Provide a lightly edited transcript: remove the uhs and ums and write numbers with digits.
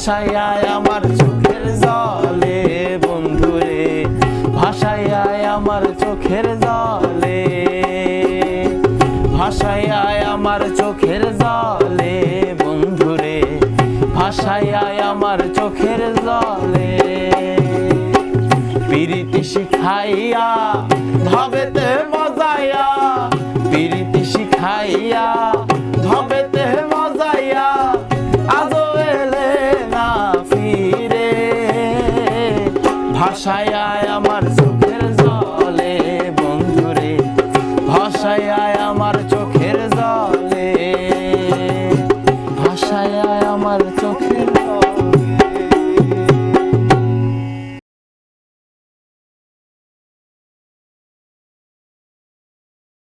ভাসায় আমার চোখের জলে বন্ধুরে, ভাসায় আমার চোখের জলে, ভাসায় আমার চোখের জলে বন্ধুরে, ভাসায় আমার চোখের জলে। পিরিতি শিখাইয়া ভবেতে মজাইয়া, পিরিতি শিখাইয়া ভবেতে মজাইয়া, আজও এলে না ফিরে। ভাসায় আমার চোখের জলে বন্ধুরে, ভাসায় আমার চোখের জলে, ভাসায় আমার